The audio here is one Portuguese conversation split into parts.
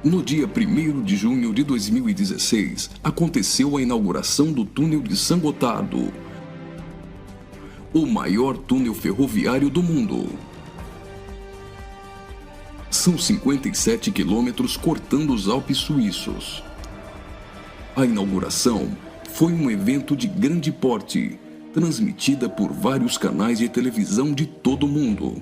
No dia 1º de junho de 2016, aconteceu a inauguração do túnel de San Gotardo, o maior túnel ferroviário do mundo. São 57 quilômetros cortando os Alpes suíços. A inauguração foi um evento de grande porte, transmitida por vários canais de televisão de todo o mundo.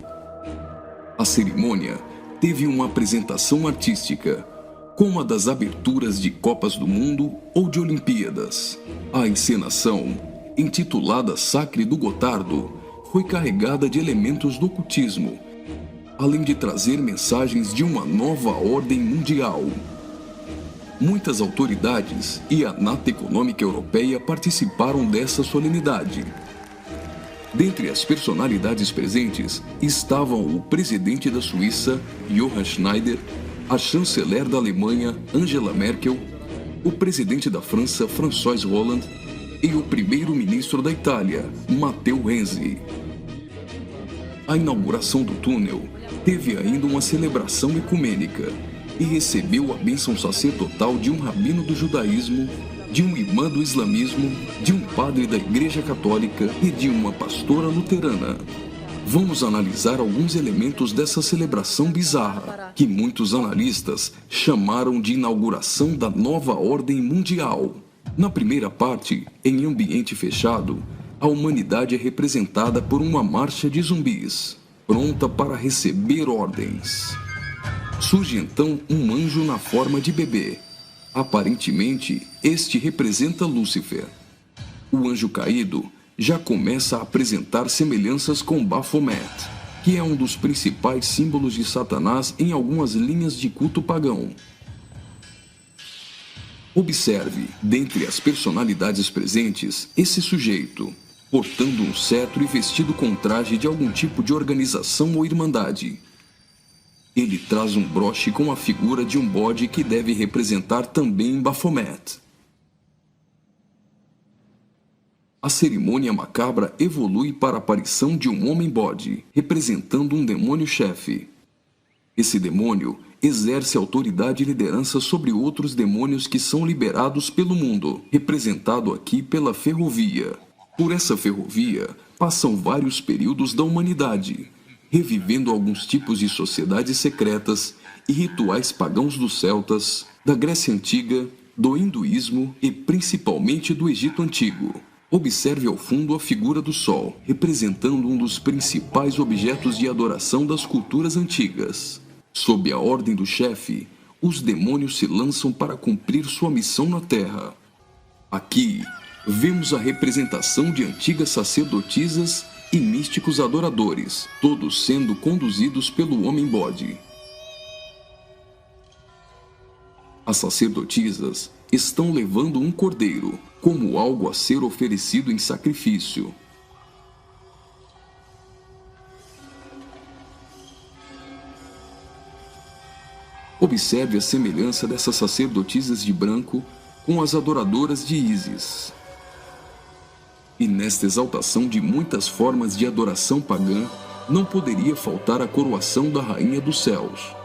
A cerimônia teve uma apresentação artística, como a das aberturas de Copas do Mundo ou de Olimpíadas. A encenação, intitulada Sacre do Gotardo, foi carregada de elementos do ocultismo, além de trazer mensagens de uma nova ordem mundial. Muitas autoridades e a Nata Econômica Europeia participaram dessa solenidade. Dentre as personalidades presentes estavam o presidente da Suíça, Johann Schneider, a chanceler da Alemanha, Angela Merkel, o presidente da França, François Hollande, e o primeiro-ministro da Itália, Matteo Renzi. A inauguração do túnel teve ainda uma celebração ecumênica e recebeu a bênção sacerdotal de um rabino do judaísmo, de um imã do islamismo, de um padre da Igreja Católica e de uma pastora luterana. Vamos analisar alguns elementos dessa celebração bizarra, que muitos analistas chamaram de inauguração da nova ordem mundial. Na primeira parte, em ambiente fechado, a humanidade é representada por uma marcha de zumbis, pronta para receber ordens. Surge então um anjo na forma de bebê. Aparentemente, este representa Lúcifer. O anjo caído já começa a apresentar semelhanças com Baphomet, que é um dos principais símbolos de Satanás em algumas linhas de culto pagão. Observe, dentre as personalidades presentes, esse sujeito, portando um cetro e vestido com traje de algum tipo de organização ou irmandade. Ele traz um broche com a figura de um bode que deve representar também Baphomet. A cerimônia macabra evolui para a aparição de um homem-bode, representando um demônio-chefe. Esse demônio exerce autoridade e liderança sobre outros demônios que são liberados pelo mundo, representado aqui pela ferrovia. Por essa ferrovia, passam vários períodos da humanidade, revivendo alguns tipos de sociedades secretas e rituais pagãos dos celtas, da Grécia Antiga, do hinduísmo e principalmente do Egito Antigo. Observe ao fundo a figura do Sol, representando um dos principais objetos de adoração das culturas antigas. Sob a ordem do chefe, os demônios se lançam para cumprir sua missão na Terra. Aqui, vemos a representação de antigas sacerdotisas e místicos adoradores, todos sendo conduzidos pelo homem-bode. As sacerdotisas estão levando um cordeiro, como algo a ser oferecido em sacrifício. Observe a semelhança dessas sacerdotisas de branco com as adoradoras de Ísis. E nesta exaltação de muitas formas de adoração pagã, não poderia faltar a coroação da Rainha dos Céus.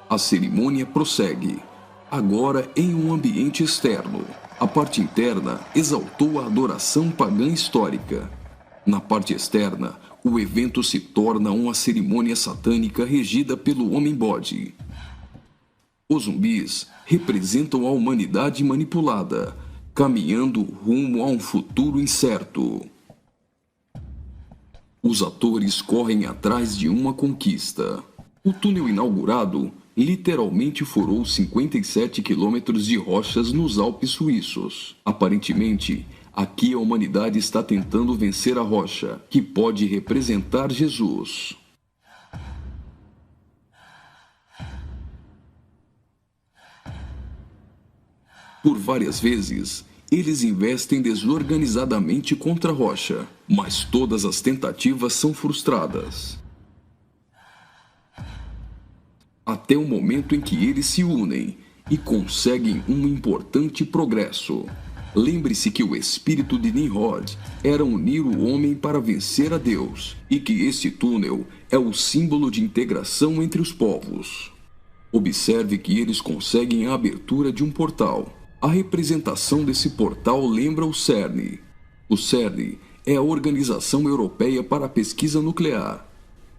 A cerimônia prossegue, agora em um ambiente externo. A parte interna exaltou a adoração pagã histórica. Na parte externa, o evento se torna uma cerimônia satânica regida pelo homem-bode. Os zumbis representam a humanidade manipulada, caminhando rumo a um futuro incerto. Os atores correm atrás de uma conquista. O túnel inaugurado literalmente furou 57 quilômetros de rochas nos Alpes suíços. Aparentemente, aqui a humanidade está tentando vencer a rocha, que pode representar Jesus. Por várias vezes, eles investem desorganizadamente contra a rocha, mas todas as tentativas são frustradas. Até o momento em que eles se unem e conseguem um importante progresso. Lembre-se que o espírito de Nimrod era unir o homem para vencer a Deus, e que este túnel é o símbolo de integração entre os povos. Observe que eles conseguem a abertura de um portal. A representação desse portal lembra o CERN. O CERN é a Organização Europeia para a Pesquisa Nuclear.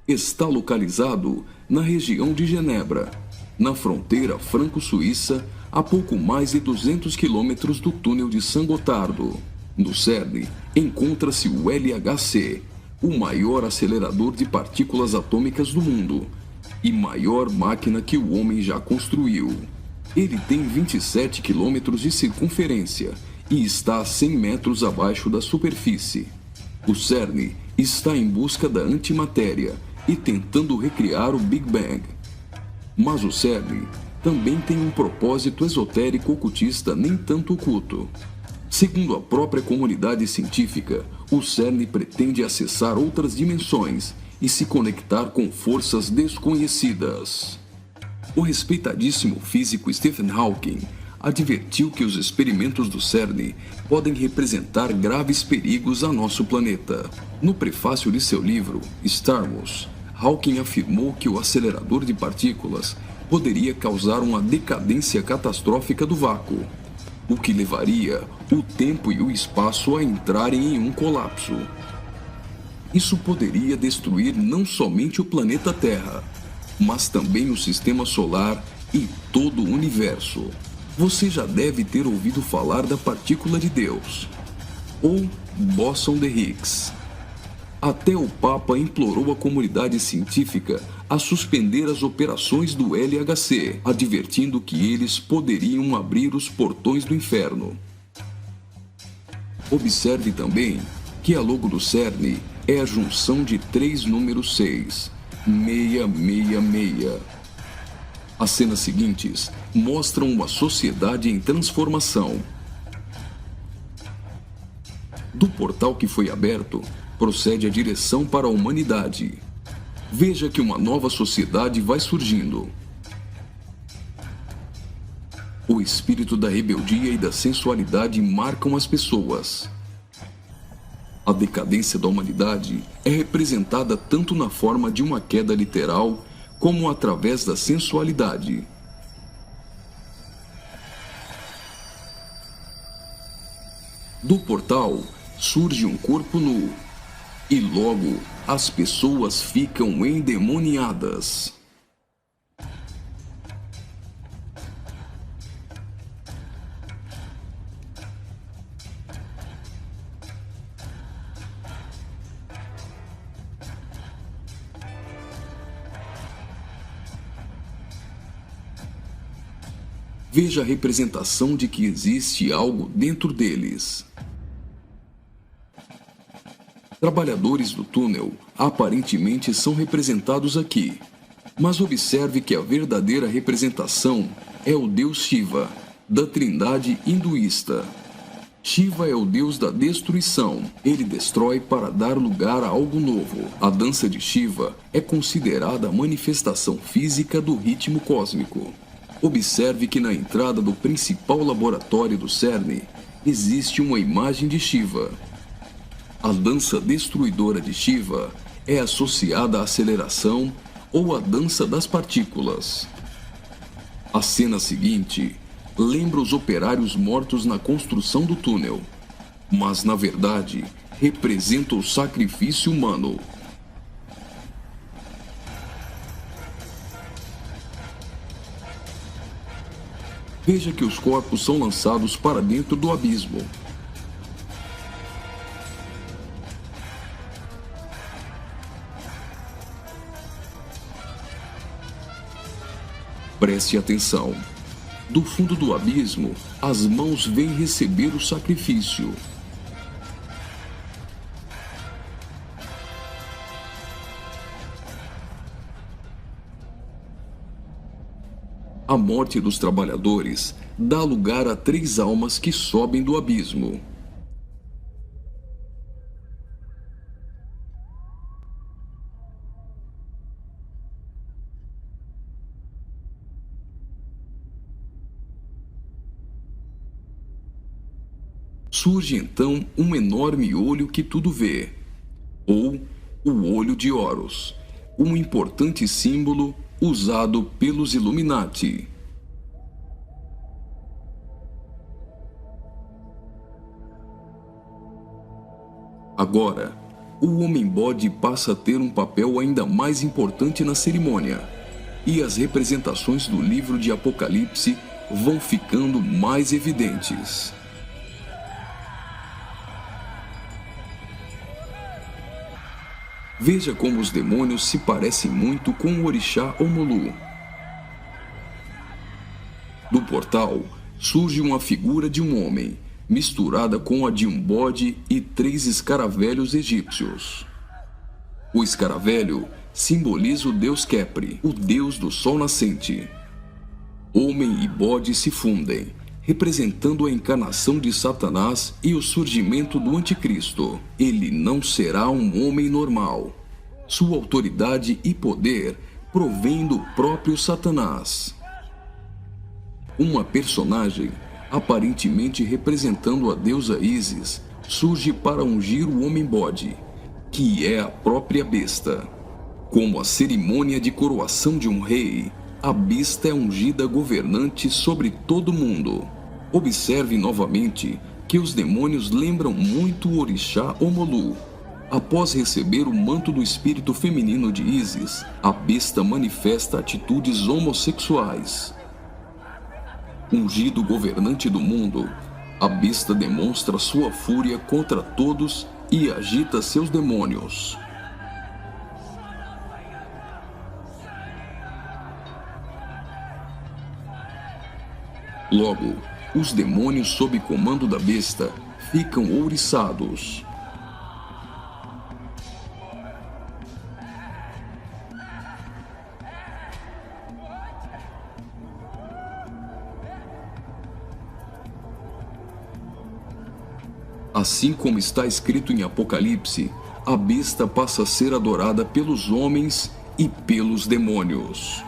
Está localizado na região de Genebra, na fronteira franco-suíça, a pouco mais de 200 quilômetros do túnel de Saint-Gothard. No CERN, encontra-se o LHC, o maior acelerador de partículas atômicas do mundo e maior máquina que o homem já construiu. Ele tem 27 quilômetros de circunferência e está a 100 metros abaixo da superfície. O CERN está em busca da antimatéria e tentando recriar o Big Bang. Mas o CERN também tem um propósito esotérico ocultista nem tanto oculto. Segundo a própria comunidade científica, o CERN pretende acessar outras dimensões e se conectar com forças desconhecidas. O respeitadíssimo físico Stephen Hawking advertiu que os experimentos do CERN podem representar graves perigos a nosso planeta. No prefácio de seu livro, Stardust, Hawking afirmou que o acelerador de partículas poderia causar uma decadência catastrófica do vácuo, o que levaria o tempo e o espaço a entrarem em um colapso. Isso poderia destruir não somente o planeta Terra, mas também o sistema solar e todo o universo. Você já deve ter ouvido falar da partícula de Deus, ou bóson de Higgs. Até o Papa implorou a comunidade científica a suspender as operações do LHC, advertindo que eles poderiam abrir os portões do inferno. Observe também que a logo do CERN é a junção de 3 números 6, 666. As cenas seguintes mostram uma sociedade em transformação. Do portal que foi aberto, procede a direção para a humanidade. Veja que uma nova sociedade vai surgindo. O espírito da rebeldia e da sensualidade marcam as pessoas. A decadência da humanidade é representada tanto na forma de uma queda literal, como através da sensualidade. Do portal surge um corpo nu, e logo as pessoas ficam endemoniadas. Veja a representação de que existe algo dentro deles. Trabalhadores do túnel aparentemente são representados aqui, mas observe que a verdadeira representação é o deus Shiva, da trindade hinduísta. Shiva é o deus da destruição. Ele destrói para dar lugar a algo novo. A dança de Shiva é considerada a manifestação física do ritmo cósmico. Observe que na entrada do principal laboratório do CERN existe uma imagem de Shiva. A dança destruidora de Shiva é associada à aceleração ou à dança das partículas. A cena seguinte lembra os operários mortos na construção do túnel, mas na verdade representa o sacrifício humano. Veja que os corpos são lançados para dentro do abismo. Preste atenção. Do fundo do abismo, as mãos vêm receber o sacrifício. A morte dos trabalhadores dá lugar a 3 almas que sobem do abismo. surge então um enorme olho que tudo vê, ou o Olho de Horus, um importante símbolo usado pelos Illuminati. Agora, o homem-bode passa a ter um papel ainda mais importante na cerimônia, e as representações do livro de Apocalipse vão ficando mais evidentes. Veja como os demônios se parecem muito com o orixá Omulu. Do portal surge uma figura de um homem, misturada com a de um bode e 3 escaravelhos egípcios. O escaravelho simboliza o deus Khepri, o deus do sol nascente. Homem e bode se fundem, representando a encarnação de Satanás e o surgimento do Anticristo. Ele não será um homem normal. Sua autoridade e poder provém do próprio Satanás. Uma personagem, aparentemente representando a deusa Ísis, surge para ungir o homem-bode, que é a própria besta. Como a cerimônia de coroação de um rei, a besta é ungida governante sobre todo o mundo. Observe novamente que os demônios lembram muito o orixá Omulu. Após receber o manto do espírito feminino de Ísis, a besta manifesta atitudes homossexuais. Ungido governante do mundo, a besta demonstra sua fúria contra todos e agita seus demônios. Logo, os demônios sob comando da besta ficam ouriçados. Assim como está escrito em Apocalipse, a besta passa a ser adorada pelos homens e pelos demônios.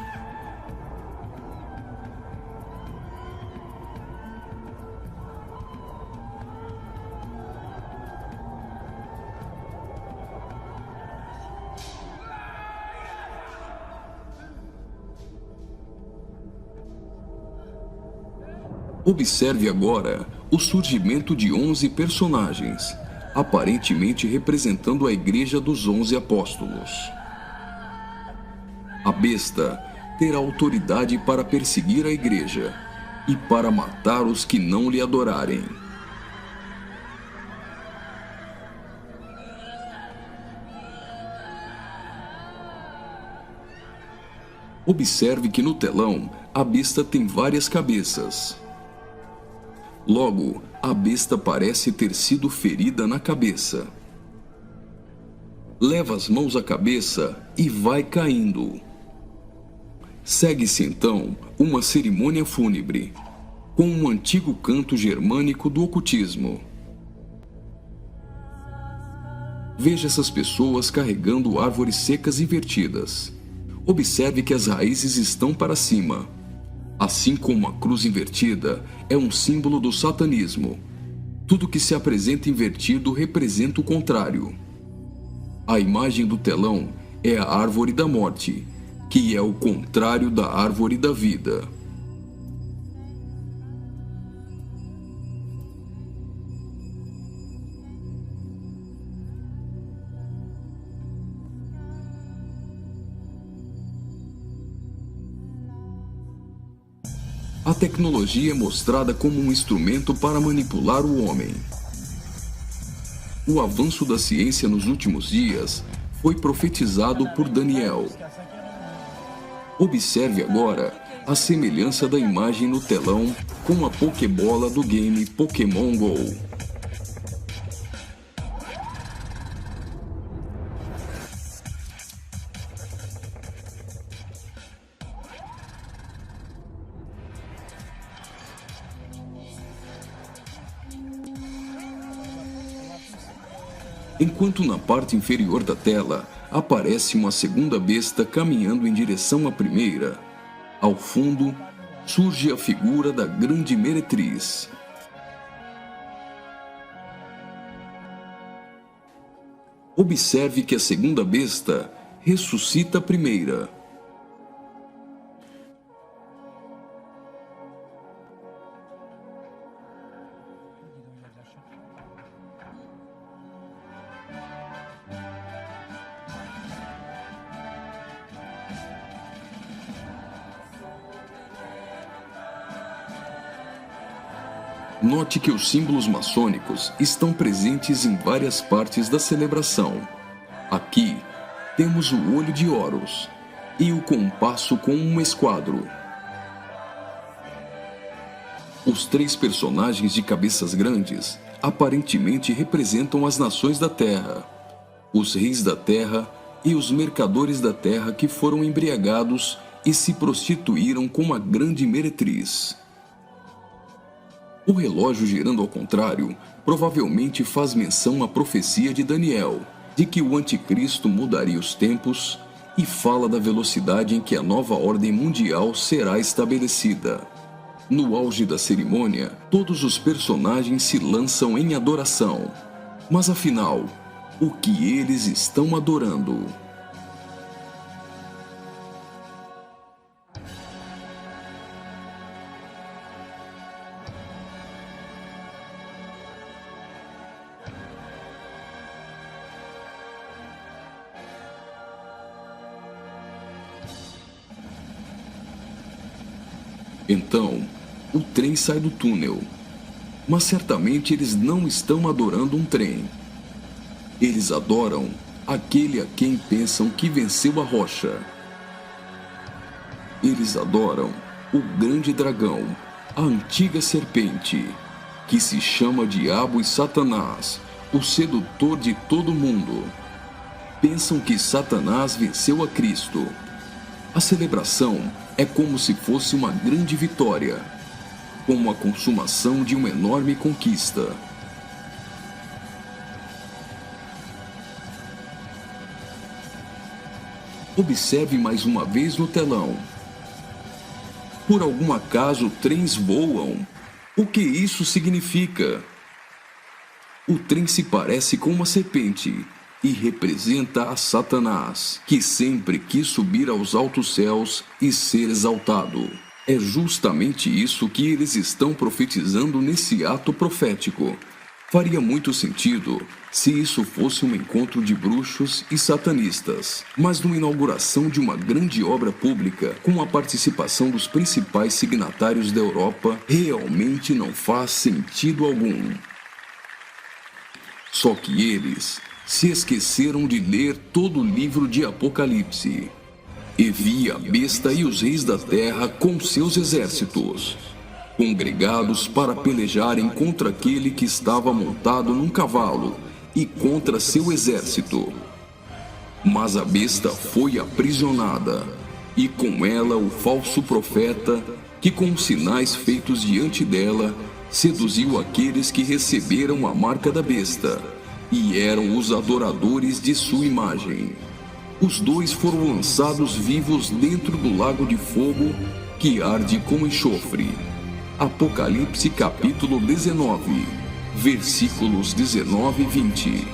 Observe agora o surgimento de 11 personagens, aparentemente representando a Igreja dos 11 Apóstolos. A besta terá autoridade para perseguir a Igreja e para matar os que não lhe adorarem. Observe que no telão a besta tem várias cabeças. Logo, a besta parece ter sido ferida na cabeça. Leva as mãos à cabeça e vai caindo. Segue-se então uma cerimônia fúnebre, com um antigo canto germânico do ocultismo. Veja essas pessoas carregando árvores secas invertidas. Observe que as raízes estão para cima. Assim como a cruz invertida é um símbolo do satanismo, tudo que se apresenta invertido representa o contrário. A imagem do telão é a árvore da morte, que é o contrário da árvore da vida. A tecnologia é mostrada como um instrumento para manipular o homem. O avanço da ciência nos últimos dias foi profetizado por Daniel. Observe agora a semelhança da imagem no telão com a Pokébola do game Pokémon GO. Enquanto na parte inferior da tela aparece uma segunda besta caminhando em direção à primeira, ao fundo surge a figura da grande meretriz. Observe que a segunda besta ressuscita a primeira. Note que os símbolos maçônicos estão presentes em várias partes da celebração. Aqui, temos o olho de Horus e o compasso com um esquadro. Os três personagens de cabeças grandes aparentemente representam as nações da Terra, os reis da Terra e os mercadores da Terra que foram embriagados e se prostituíram com a grande meretriz. O relógio girando ao contrário provavelmente faz menção à profecia de Daniel, de que o anticristo mudaria os tempos, e fala da velocidade em que a nova ordem mundial será estabelecida. No auge da cerimônia, todos os personagens se lançam em adoração. Mas afinal, o que eles estão adorando? Então, o trem sai do túnel. Mas certamente eles não estão adorando um trem. Eles adoram aquele a quem pensam que venceu a rocha. Eles adoram o grande dragão, a antiga serpente, que se chama Diabo e Satanás, o sedutor de todo mundo. Pensam que Satanás venceu a Cristo. A celebração é como se fosse uma grande vitória, como a consumação de uma enorme conquista. Observe mais uma vez no telão. Por algum acaso, trens voam? O que isso significa? O trem se parece com uma serpente e representa a Satanás, que sempre quis subir aos altos céus e ser exaltado. É justamente isso que eles estão profetizando nesse ato profético. Faria muito sentido se isso fosse um encontro de bruxos e satanistas, mas numa inauguração de uma grande obra pública, com a participação dos principais signatários da Europa, realmente não faz sentido algum. Só que eles se esqueceram de ler todo o livro de Apocalipse. E vi a besta e os reis da terra com seus exércitos, congregados para pelejarem contra aquele que estava montado num cavalo e contra seu exército. Mas a besta foi aprisionada, e com ela o falso profeta, que com os sinais feitos diante dela, seduziu aqueles que receberam a marca da besta, e eram os adoradores de sua imagem. Os dois foram lançados vivos dentro do lago de fogo, que arde como enxofre. Apocalipse capítulo 19, versículos 19 e 20.